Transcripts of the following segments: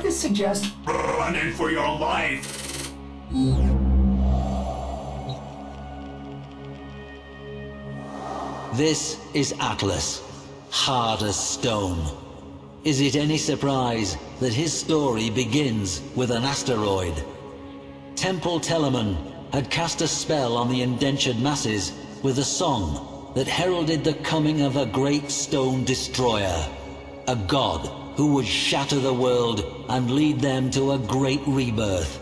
would suggest running for your life. This is Atlas, hard as stone. Is it any surprise that his story begins with an asteroid? Temple Telamon had cast a spell on the indentured masses with a song that heralded the coming of a great stone destroyer, a god who would shatter the world and lead them to a great rebirth.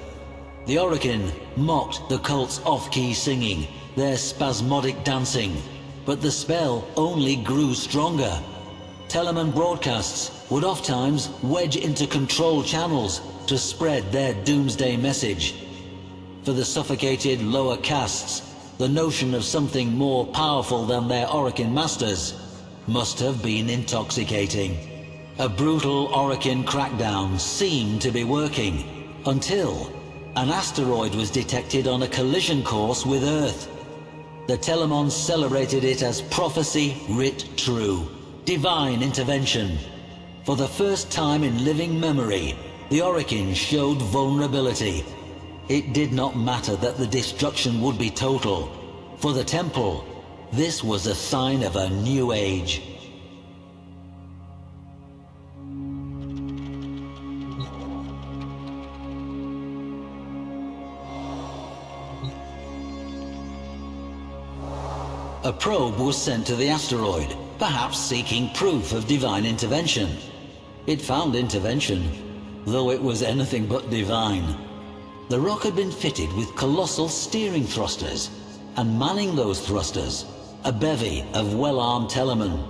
The Orokin mocked the cult's off-key singing, their spasmodic dancing, but the spell only grew stronger. Telamon broadcasts would oft-times wedge into control channels to spread their doomsday message. For the suffocated lower castes, the notion of something more powerful than their Orokin masters must have been intoxicating. A brutal Orokin crackdown seemed to be working, until an asteroid was detected on a collision course with Earth. The Telamons celebrated it as prophecy writ true, divine intervention. For the first time in living memory, the Orokin showed vulnerability. It did not matter that the destruction would be total. For the Temple, this was a sign of a new age. A probe was sent to the asteroid, perhaps seeking proof of divine intervention. It found intervention, though it was anything but divine. The rock had been fitted with colossal steering thrusters, and manning those thrusters, a bevy of well-armed Telamon.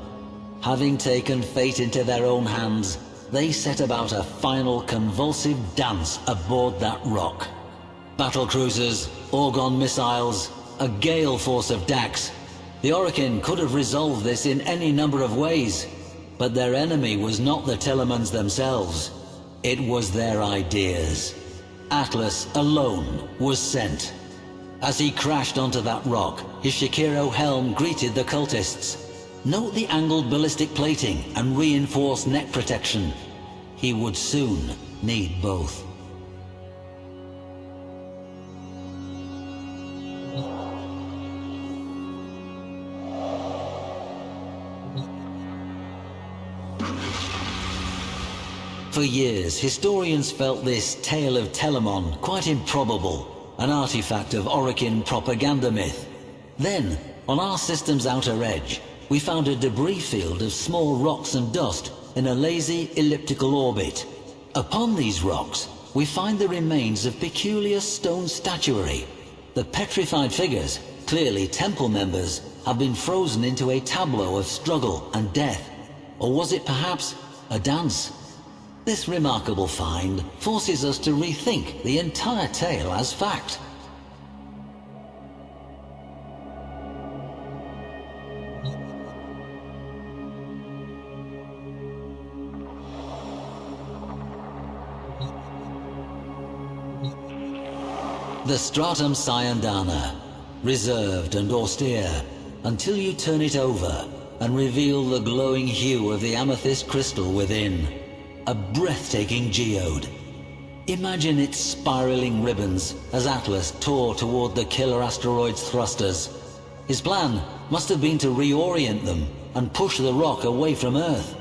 Having taken fate into their own hands, they set about a final convulsive dance aboard that rock. Battle cruisers, Orgon missiles, a gale force of Dax. The Orokin could have resolved this in any number of ways, but their enemy was not the Telamons themselves. It was their ideas. Atlas alone was sent. As he crashed onto that rock, his Shakiro helm greeted the cultists. Note the angled ballistic plating and reinforced neck protection. He would soon need both. For years, historians felt this tale of Telamon quite improbable, an artifact of Orokin propaganda myth. Then, on our system's outer edge, we found a debris field of small rocks and dust in a lazy elliptical orbit. Upon these rocks, we find the remains of peculiar stone statuary. The petrified figures, clearly temple members, have been frozen into a tableau of struggle and death. Or was it perhaps a dance? This remarkable find forces us to rethink the entire tale as fact. The stratum Cyandana, reserved and austere, until you turn it over and reveal the glowing hue of the amethyst crystal within. A breathtaking geode. Imagine its spiraling ribbons as Atlas tore toward the killer asteroid's thrusters. His plan must have been to reorient them and push the rock away from Earth.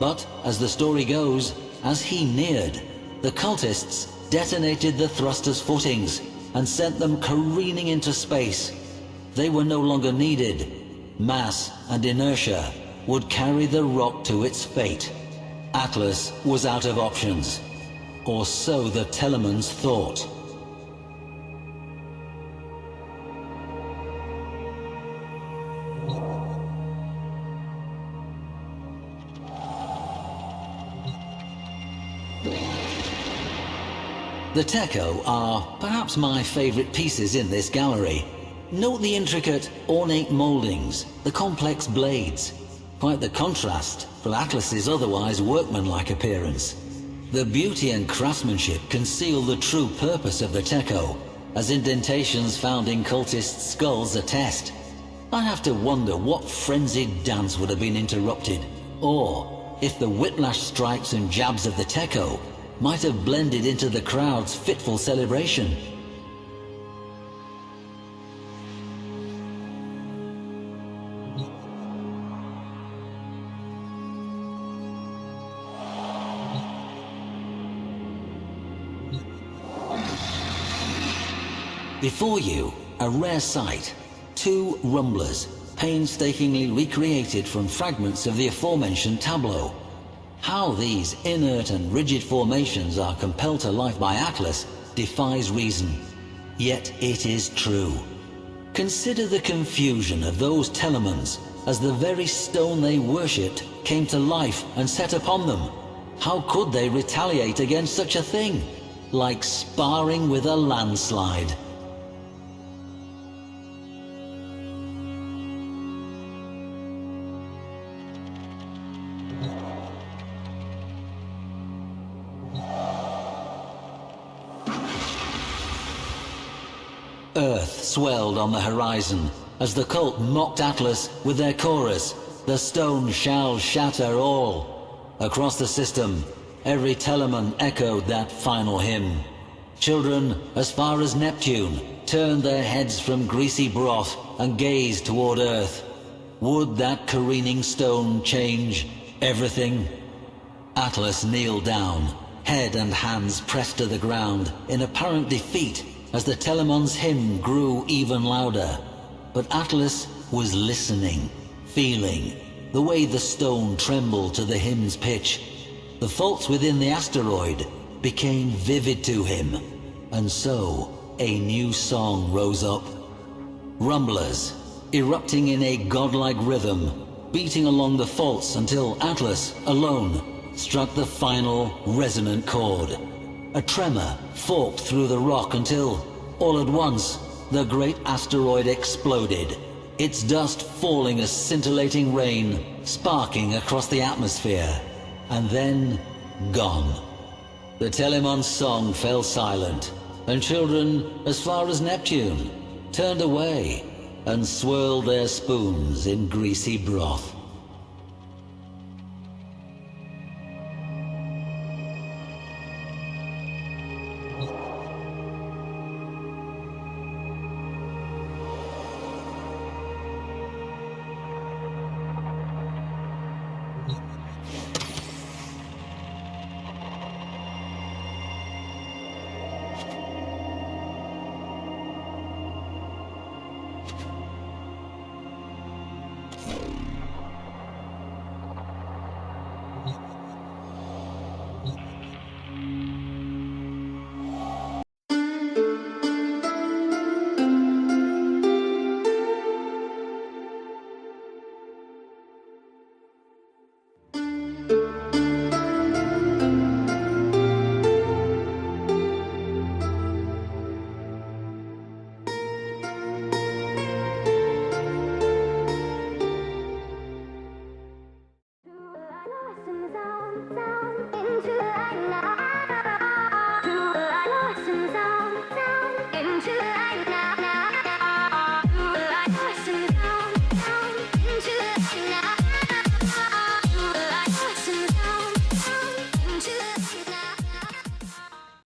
But, as the story goes, as he neared, the cultists detonated the thruster's footings and sent them careening into space. They were no longer needed. Mass and inertia would carry the rock to its fate. Atlas was out of options, or so the Telamons thought. The Techo are perhaps my favorite pieces in this gallery. Note the intricate, ornate moldings, the complex blades. Quite the contrast from Atlas's otherwise workmanlike appearance. The beauty and craftsmanship conceal the true purpose of the Techo, as indentations found in cultist skulls attest. I have to wonder what frenzied dance would have been interrupted, or if the whiplash strikes and jabs of the Techo might have blended into the crowd's fitful celebration. Before you, a rare sight. Two rumblers, painstakingly recreated from fragments of the aforementioned tableau. How these inert and rigid formations are compelled to life by Atlas defies reason. Yet it is true. Consider the confusion of those Telemans as the very stone they worshipped came to life and set upon them. How could they retaliate against such a thing? Like sparring with a landslide. Earth swelled on the horizon as the cult mocked Atlas with their chorus, "The stone shall shatter all." Across the system, every Teleman echoed that final hymn. Children, as far as Neptune, turned their heads from greasy broth and gazed toward Earth. Would that careening stone change everything? Atlas kneeled down, head and hands pressed to the ground in apparent defeat as the Telemon's hymn grew even louder. But Atlas was listening, feeling, the way the stone trembled to the hymn's pitch. The faults within the asteroid became vivid to him, and so a new song rose up. Rumblers, erupting in a godlike rhythm, beating along the faults until Atlas, alone, struck the final resonant chord. A tremor forked through the rock until, all at once, the great asteroid exploded, its dust falling as scintillating rain, sparking across the atmosphere, and then gone. The Telemon's song fell silent, and children, as far as Neptune, turned away and swirled their spoons in greasy broth.